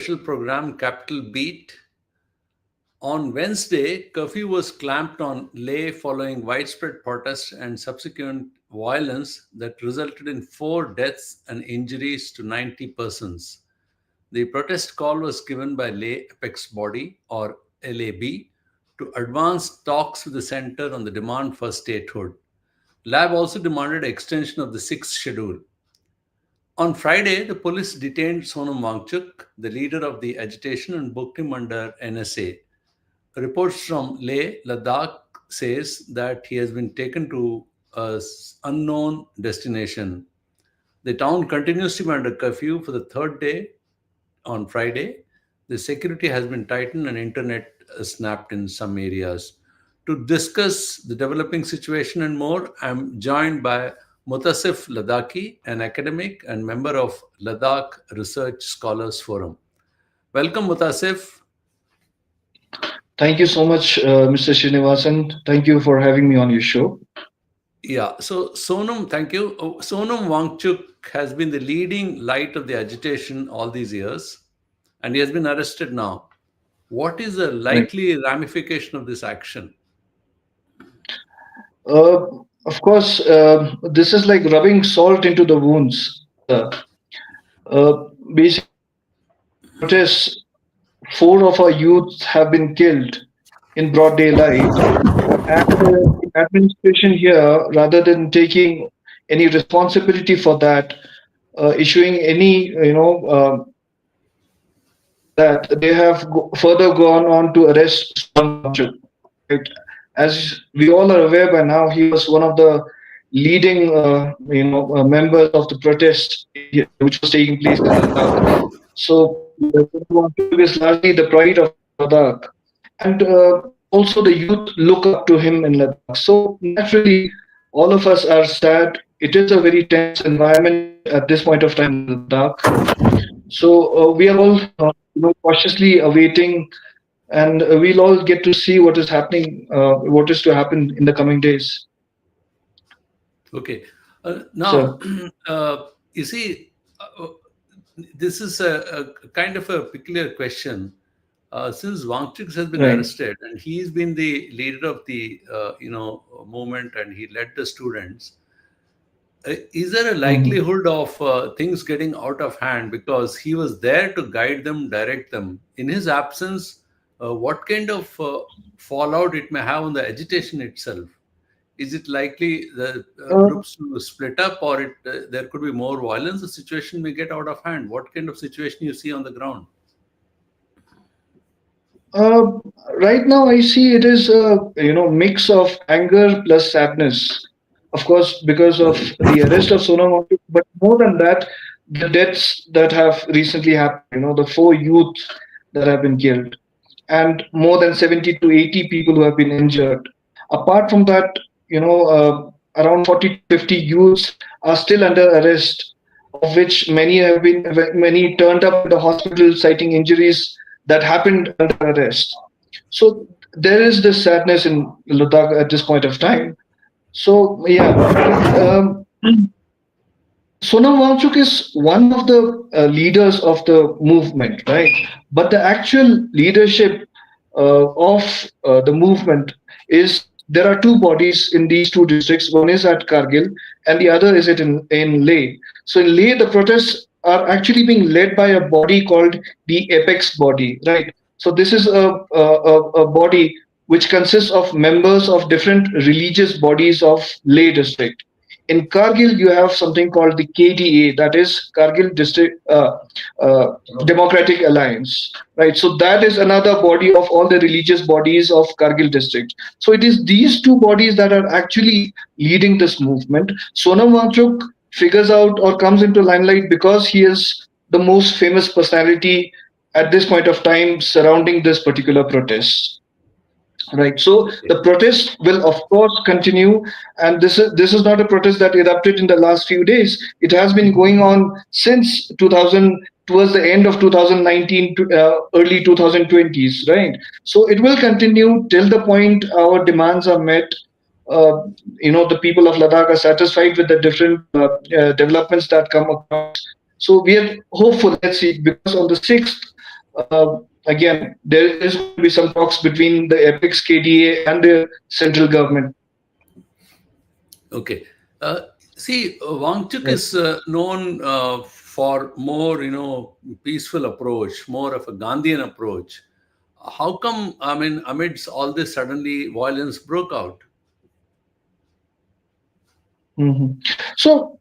special program Capital Beat. On Wednesday, curfew was clamped on Leh following widespread protests and subsequent violence that resulted in 4 deaths and injuries to 90 persons. The protest call was given by Leh Apex Body, or LAB, to advance talks with the center on the demand for statehood. LAB also demanded extension of the sixth schedule. On Friday, the police detained Sonam Wangchuk, the leader of the agitation, and booked him under NSA. Reports from Leh, Ladakh says that he has been taken to a unknown destination. The town continues to be under curfew for the third day on Friday. The security has been tightened and internet snapped in some areas. To discuss the developing situation and more, I'm joined by Mutasif Ladakhi, an academic and member of Ladakh Research Scholars Forum. Welcome, Mutasif. Thank you so much, Mr. Srinivasan. Thank you for having me on your show. Yeah, so Sonam, thank you. Sonam Wangchuk has been the leading light of the agitation all these years, and he has been arrested now. What is the Right. likely ramification of this action? Uh, of course, this is like rubbing salt into the wounds. Basically, protests, four of our youths have been killed in broad daylight, and the administration here, rather than taking any responsibility for that, issuing any, that they have further gone on to arrest Sonam Wangchuk. Right? As we all are aware by now, he was one of the leading, members of the protest which was taking place in Ladakh. So Sonam Wangchuk is largely the pride of Ladakh, and also the youth look up to him in Ladakh. So naturally, all of us are sad. It is a very tense environment at this point of time in Ladakh. So we are all, cautiously awaiting, and we'll all get to see what is happening, what is to happen in the coming days. Okay. So, Now, you see, this is a kind of a peculiar question. Since Wangchuk has been right. arrested and he's been the leader of the movement and he led the students, is there a Mhm. likelihood of things getting out of hand because he was there to guide them, direct them? In his absence, what kind of fallout it may have on the agitation itself? Is it likely the Uh, groups to split up, or there could be more violence? The situation may get out of hand. What kind of situation you see on the ground? uh, right now, I see it is a mix of anger plus sadness. Of course, because of the arrest of Sonam Wangchuk, but more than that, the deaths that have recently happened. The four youth that have been killed, and more than 70 to 80 people who have been injured. Apart from that, around 40 to 50 youths are still under arrest, of which many turned up at the hospital citing injuries that happened under arrest. So there is this sadness in Ladakh at this point of time. So yeah, um, Sonam Wangchuk is one of the leaders of the movement, right? But the actual leadership of the movement is there are two bodies in these two districts. One is at Kargil, and the other is in Leh. So in Leh, the protests are actually being led by a body called the Apex Body, right? So this is a body which consists of members of different religious bodies of Leh district. In Kargil, you have something called the KDA, that is Kargil District Democratic Alliance, right? So that is another body of all the religious bodies of Kargil district. So it is these two bodies that are actually leading this movement. Sonam Wangchuk figures out or comes into limelight because he is the most famous personality at this point of time surrounding this particular protest. Right. So Okay. the protest will of course continue, and this is not a protest that erupted in the last few days. It has been going on since 2000, towards the end of 2019 to early 2020s. Right. So it will continue till the point our demands are met. Uh, the people of Ladakh are satisfied with the different developments that come across. So we are hopeful. Let's see, because on the 6th, again, there is going to be some talks between the Apex KDA and the central government. Okay. See, Wangchuk Right. is known for more, peaceful approach, more of a Gandhian approach. How come, I mean, amidst all this, suddenly violence broke out? Mhm. So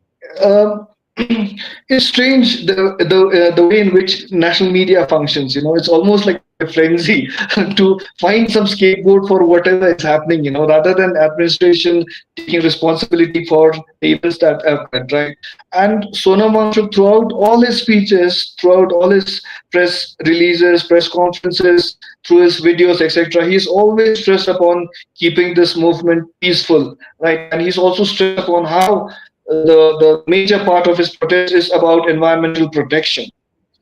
it's strange the way in which national media functions. It's almost like a frenzy to find some scapegoat for whatever is happening. Rather than administration taking responsibility for the events that occurred, right? And Sonam Wangchuk, throughout all his speeches, throughout all his press releases, press conferences, through his videos, etc., he's always stressed upon keeping this movement peaceful, right? And he's also stressed upon how the major part of his protest is about environmental protection,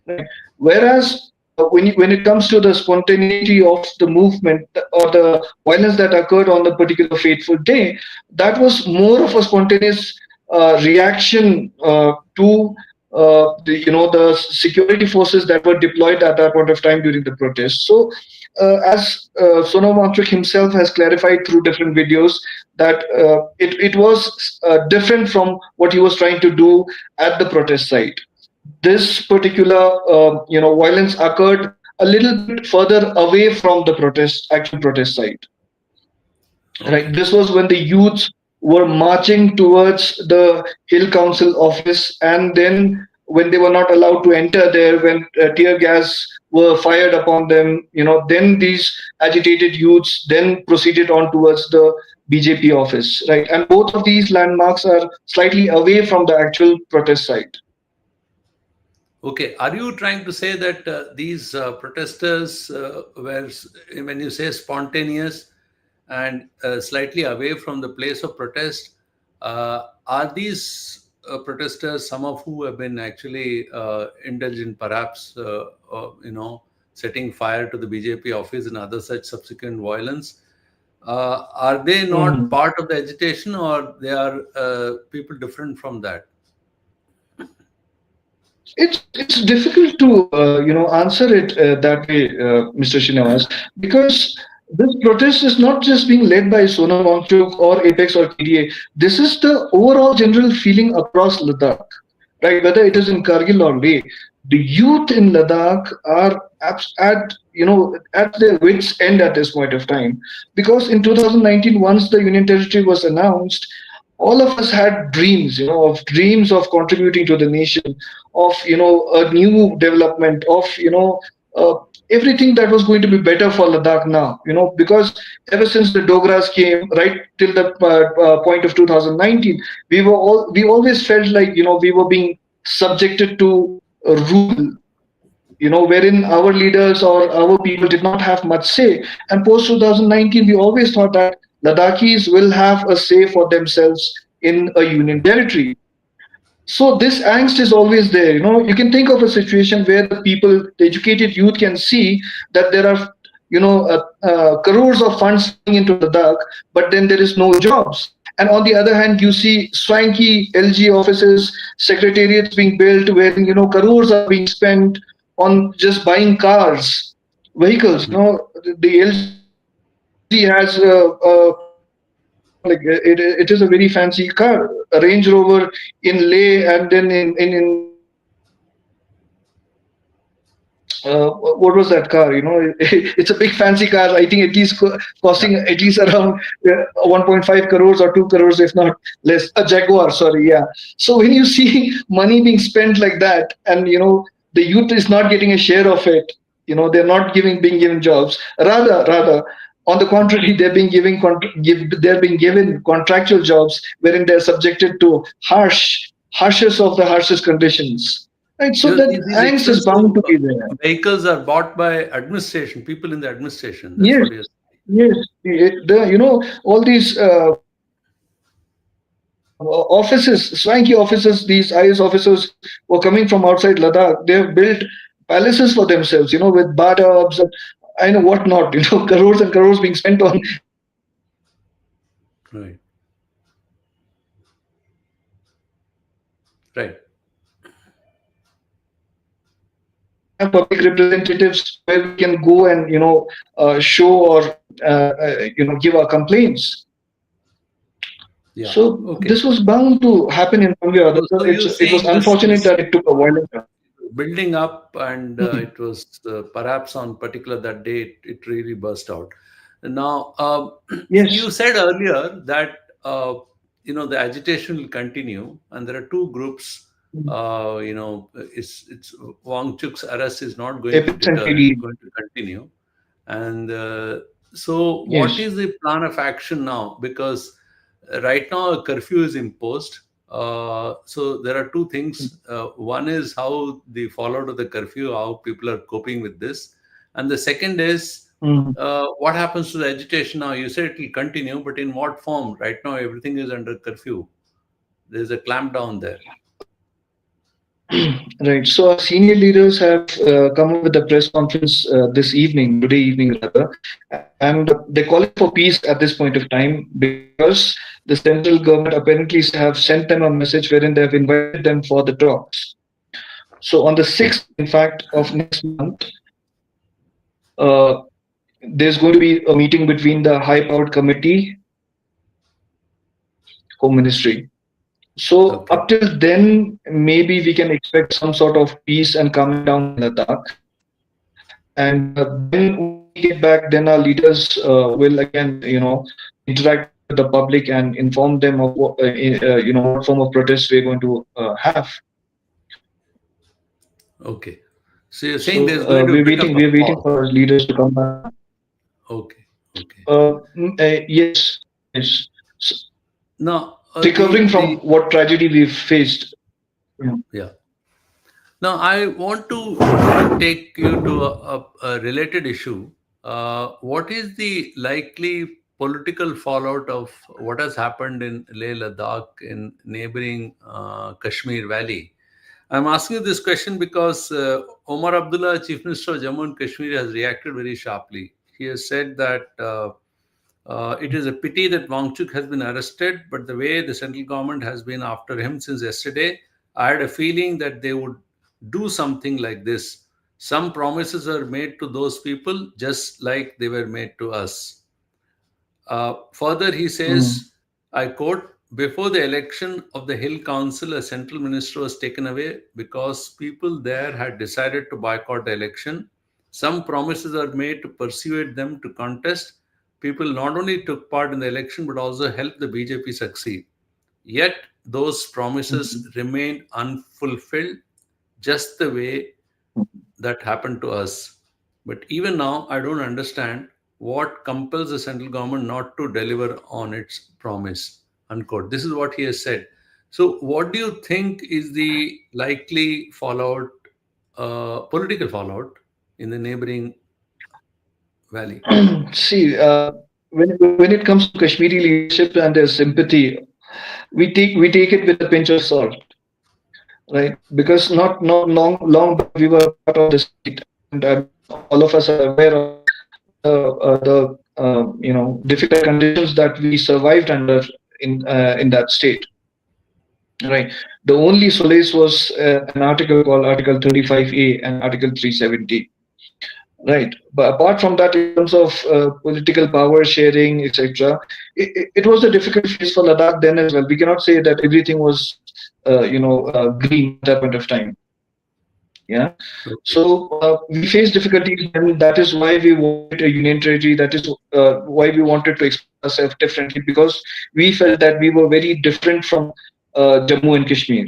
right? Whereas when it comes to the spontaneity of the movement or the violence that occurred on the particular fateful day, that was more of a spontaneous reaction to the security forces that were deployed at that point of time during the protest. So, as Sonam Wangchuk himself has clarified through different videos, that it was different from what he was trying to do at the protest site. This particular violence occurred a little bit further away from the actual protest site, right? Okay. This was when the youths were marching towards the hill council office, and then when they were not allowed to enter there, when tear gas were fired upon them, then these agitated youths then proceeded on towards the BJP office, right? And both of these landmarks are slightly away from the actual protest site. Okay. Are you trying to say that these protesters when you say spontaneous and slightly away from the place of protest, are these protesters, some of who have been actually indulged in perhaps, setting fire to the BJP office and other such subsequent violence? Are they not Mhm. part of the agitation, or they are people different from that? It's difficult to answer it that way, Mr. Srinivas, because this protest is not just being led by Sonam Wangchuk or Apex or KDA. This is the overall general feeling across Ladakh, right? Whether it is in Kargil or Leh, the youth in Ladakh are at their wits' end at this point of time, because in 2019, once the Union Territory was announced, all of us had dreams, of dreams of contributing to the nation, of a new development, of uh, everything that was going to be better for Ladakh now, because ever since the Dogras came, right till the point of 2019, we always felt like we were being subjected to rule, wherein our leaders or our people did not have much say. And post 2019, we always thought that Ladakhis will have a say for themselves in a union territory. So this angst is always there. You can think of a situation where the people, the educated youth, can see that there are crores of funds flowing into Ladakh, but then there is no jobs. And on the other hand, you see swanky LG offices, secretariats being built, wherein crores are being spent on just buying cars, vehicles. The LG has it is a very fancy car, a Range Rover in Leh, and then what was that car? It's a big fancy car. I think at least Yeah. costing at least around 1.5 crores or 2 crores, if not less. A Jaguar, sorry, yeah. So when you see money being spent like that, and the youth is not getting a share of it, they're not being given jobs. Rather, on the contrary, they're being given contractual jobs wherein they're subjected to harshest of the harshest conditions. Right, so that These angst is expensive bound to be there. vehicles are bought by administration, people in the administration. That's Yes, what you're saying. yes. All these offices, swanky offices, these IS officers were coming from outside Ladakh. They have built palaces for themselves, with bathtubs and I know what not, crores and crores being spent on these offices. Right. So this, I think, is the reason why Right. the youth are so angry. have public representatives where we can go and show or give our complaints. Yeah. So Okay. this was bound to happen in some way or other. So you're It was saying unfortunate this that it took a violent turn. building up, and Mhm. it was perhaps on particular that day it really burst out. Now, you Yes. said earlier that the agitation will continue, and there are two groups. Mm. It's Wangchuk's arrest is not going to Apis and deter; it's KD. going to continue. And so, what Yes. is the plan of action now? Because right now a curfew is imposed. So there are two things. One is how the fallout of the curfew, how people are coping with this, and the second is Mm. what happens to the agitation now. You said it will continue, but in what form? Right now, everything is under curfew. There's a clampdown there. Right. So our senior leaders have come up with a press conference this evening, today evening rather, and they're calling for peace at this point of time because the central government apparently have sent them a message wherein they have invited them for the talks. So on the 6th, in fact, of next month, uh, there's going to be a meeting between the high-powered committee, Home Ministry. So Okay. up till then, maybe we can expect some sort of peace and calming down in Ladakh. And then when we get back, then our leaders will again, interact with the public and inform them of what form of protest we're going to have. Okay. So you're saying So there's going to be a bit of a we're waiting pause. for our leaders to come back. Okay. Okay. Yes, yes. Now, Recovering from what tragedy we've faced. Yeah. yeah. Now, I want to take you to a related issue. What is the likely political fallout of what has happened in Leh Ladakh in neighboring Kashmir Valley? I'm asking you this question because Omar Abdullah, Chief Minister of Jammu and Kashmir, has reacted very sharply. He has said that it is a pity that Wangchuk has been arrested, but the way the central government has been after him since yesterday, I had a feeling that they would do something like this. Some promises are made to those people just like they were made to us. Further, he Mm. says, I quote, before the election of the Hill Council, a central minister was taken away because people there had decided to boycott the election. Some promises are made to persuade them to contest. People not only took part in the election but also helped the BJP succeed. Yet those promises Mhm. remained unfulfilled, just the way that happened to us. But even now, I don't understand what compels the central government not to deliver on its promise. Unquote. This is what he has said. So, what do you think is the likely fallout, political fallout in the neighboring valley? See, when it comes to Kashmiri leadership and their sympathy, we take it with a pinch of salt, right? Because not long back we were part of the state, and all of us are aware of the difficult conditions that we survived under in that state, right? The only solace was an article called Article 35A and Article 370. Right. But apart from that, in terms of political power sharing, etc., it was a difficult phase for Ladakh then as well. We cannot say that everything was, green at that point of time. Yeah. Okay. So we faced difficulties, and that is why we wanted a union territory. That is why we wanted to express ourselves differently, because we felt that we were very different from Jammu and Kashmir.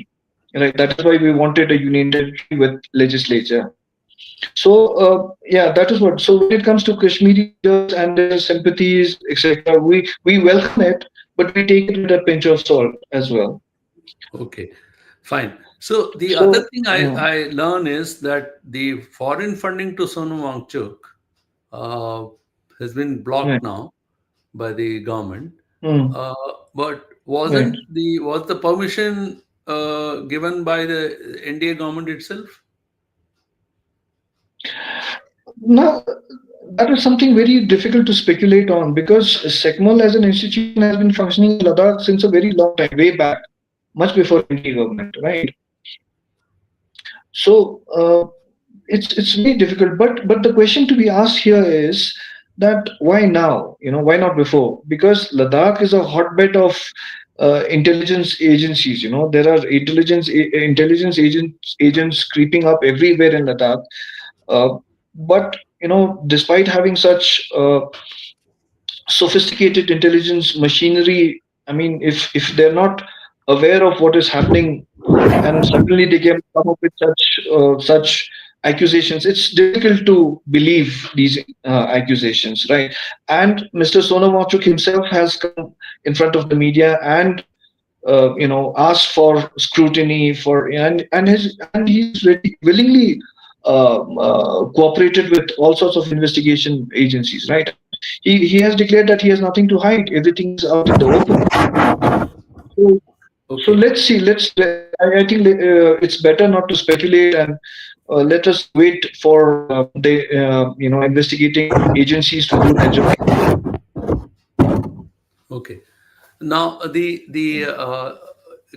Right. That is why we wanted a union territory with legislature. So yeah, that is what. So when it comes to Kashmiri leaders and their sympathies, etc., we welcome it, but we take it with a pinch of salt as well. Okay, fine. So the other So thing I learn is that the foreign funding to Sonam Wangchuk uh, has been blocked right, now by the government. mm, Uh, but right. was the permission given by the NDA government itself? Now that is something very difficult to speculate on, because SECMOL as an institution has been functioning in Ladakh since a very long time, way back, much before NDA government, right? So it's very difficult. But the question to be asked here is that why now? Why not before? Because Ladakh is a hotbed of intelligence agencies. There are intelligence agents creeping up everywhere in Ladakh. Uh, but despite having such sophisticated intelligence machinery, I mean, if they're not aware of what is happening, and suddenly they can come up with such accusations, it's difficult to believe these accusations, right? And Mr. Sonam Wangchuk himself has come in front of the media and asked for scrutiny for and he's ready willingly cooperated with all sorts of investigation agencies, right? And he has declared that he has nothing to hide, everything is out in the open. So so Okay. let's see. I think it's better not to speculate, and let us wait for the investigating agencies to do their job. Okay. Now the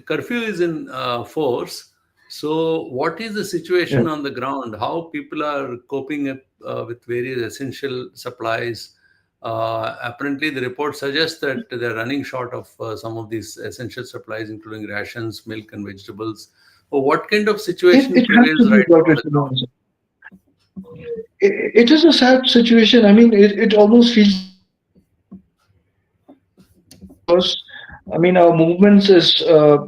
curfew is in force. So, what is the situation Yeah. on the ground? How people are coping up, with various essential supplies? Apparently, the report suggests that they're running short of some of these essential supplies, including rations, milk, and vegetables. What kind of situation It has to prevails be right now on about the ground? it. It is a sad situation. I mean, it almost feels like because I mean our movements is uh,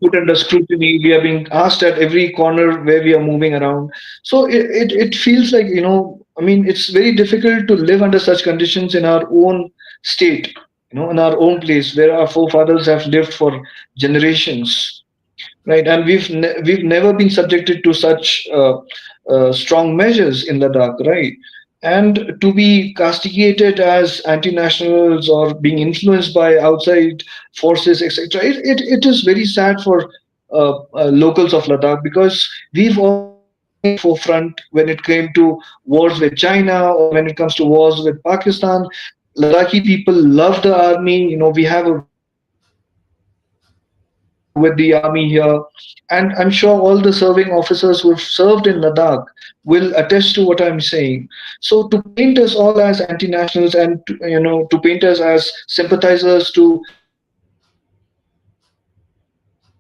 put under scrutiny. We are being asked at every corner where we are moving around. So it feels like, I mean, it's very difficult to live under such conditions in our own state, in our own place where our forefathers have lived for generations, right? And we've never been subjected to such strong measures in Ladakh, right? And to be castigated as anti-nationals or being influenced by outside forces, etc., it is very sad for locals of Ladakh, because we've always been in the forefront when it came to wars with China or when it comes to wars with Pakistan. Ladakhi people love the army. We have a very strong relationship with the army here. And I'm sure all the serving officers who have served in Ladakh will attest to what I'm saying. So to paint us all as anti-nationals and to paint us as sympathizers to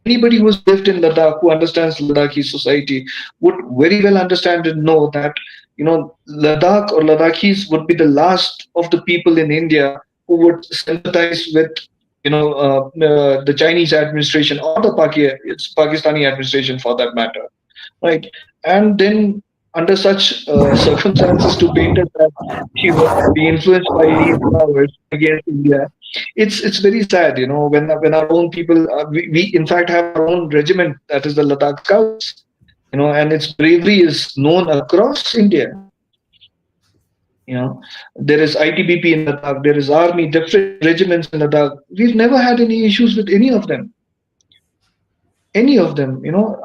anybody who's lived in Ladakh, who understands Ladakhi society, would very well understand and know that Ladakh or Ladakhis would be the last of the people in India who would sympathize with the Chinese administration or the Pakistani administration for that matter, right? And then under such circumstances, to paint us as being influenced by these powers against India, it's very sad, when our own people, we in fact have our own regiment, that is the Ladakh Scouts, and its bravery is known across India. There is ITBP in Ladakh, there is army, different regiments in Ladakh. We've never had any issues with any of them.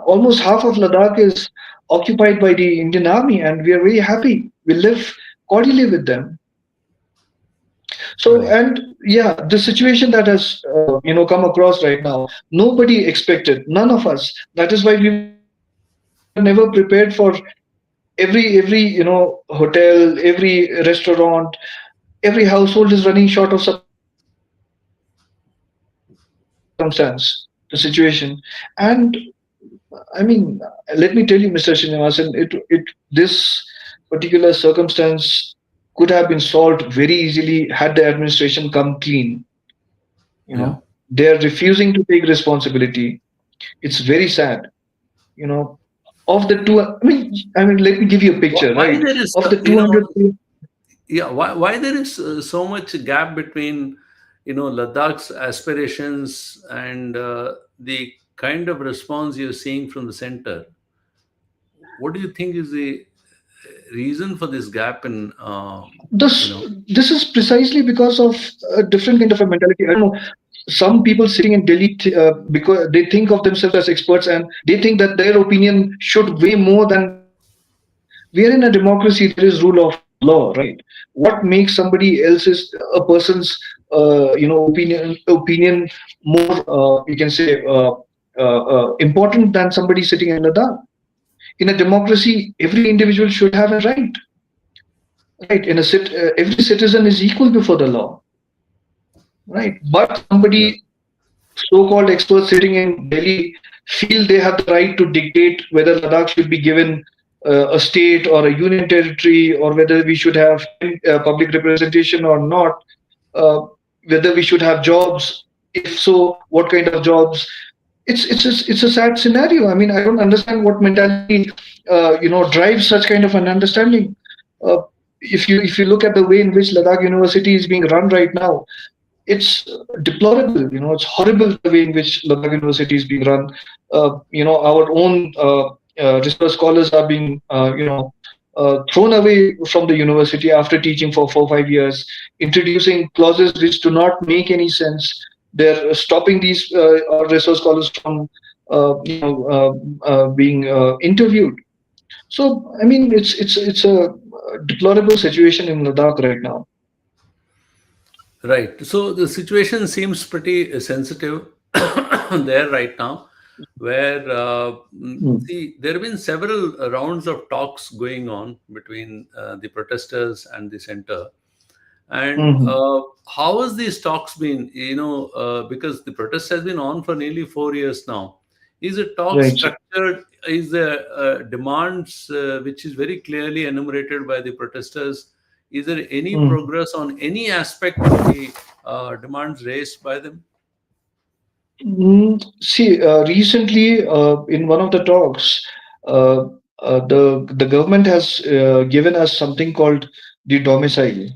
Almost half of Ladakh is occupied by the Indian army, and we are very happy. We live cordially with them. So, Right. and yeah, the situation that has come across right now, nobody expected, none of us. That is why we were never prepared for every hotel, every restaurant, every household is running short of supplies. The circumstance, the situation, and I mean, let me tell you, Mr. Srinivasan, this particular circumstance could have been solved very easily had the administration come clean. You Yeah. know, they are refusing to take responsibility. It's very sad. You know, of the two, I mean, let me give you a picture, Why right? there is, Of the 200, yeah, why there is so much gap between Ladakh's aspirations and the kind of response you're seeing from the center? What do you think is the reason for this gap in you this know this is precisely because of a different kind of a mentality. I don't know. Some people sitting in Delhi, because they think of themselves as experts and they think that their opinion should weigh more than the others. We are in a democracy. There is rule of law, right? What makes somebody else's a person's opinion more, you can say, important than somebody sitting in Ladakh. In a democracy, every individual should have a right. Right. Every citizen is equal before the law. Right. But Yeah. somebody, so-called experts sitting in Delhi, feel they have the right to dictate whether Ladakh should be given a state or a union territory, or whether we should have public representation or not, uh, whether we should have jobs. If so, what kind of jobs? It's a sad scenario. I mean, I don't understand what mentality drives such kind of an understanding. Uh, if you look at the way in which Ladakh University is being run right now, it's deplorable. It's horrible the way in which Ladakh University is being run. Our own research scholars are being thrown away from the university after teaching for 4 5 years, introducing clauses which do not make any sense. They're stopping these our research scholars from being interviewed. So I mean, it's a deplorable situation in Ladakh right now. Right. So the situation seems pretty sensitive there right now, where Mm. see there have been several rounds of talks going on between the protesters and the center. And Mhm. how has these talks been? Because the protest has been on for nearly 4 years now. Is the talk Right. structured? Is the demands which is very clearly enumerated by the protesters? Is there any Mm. progress on any aspect of the demands raised by them? See, recently in one of the talks, uh, the government has given us something called the domicile,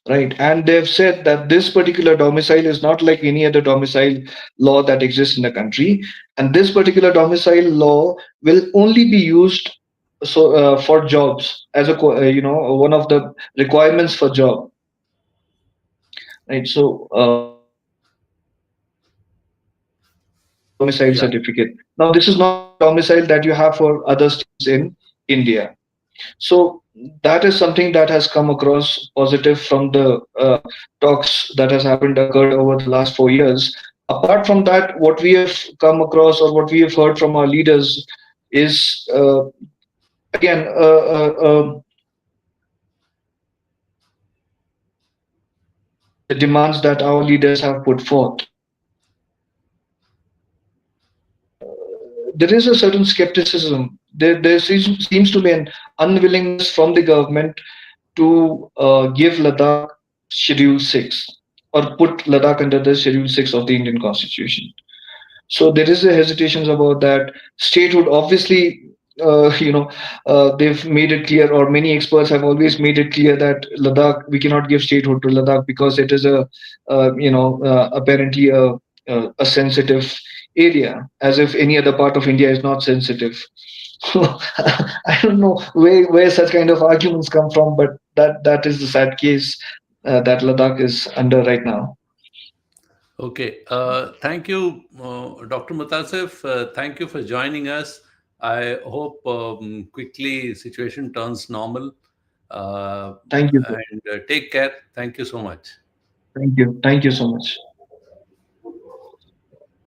right? And they've said that this particular domicile is not like any other domicile law that exists in the country, and this particular domicile law will only be used for jobs as one of the requirements for job, right? So the domicile Yeah. certificate. Now, this is not the domicile that you have for other states in India. So that is something that has come across positive from the talks that has occurred over the last 4 years. Apart from that, what we have come across or what we have heard from our leaders is again the demands that our leaders have put forth. There is a certain skepticism. There seems to be an unwillingness from the government to give Ladakh Schedule 6, or put Ladakh under the Schedule 6 of the Indian Constitution. So there is a hesitations about that. Statehood, obviously, they've made it clear, or many experts have always made it clear that Ladakh, we cannot give statehood to Ladakh because it is apparently a sensitive area, as if any other part of India is not sensitive. So I don't know where such kind of arguments come from, but that is the sad case that Ladakh is under right now. Okay. Thank you, Dr. Mutasif. Thank you for joining us. I hope quickly situation turns normal. Uh, Thank you. and take care. Thank you so much. Thank you. Thank you so much.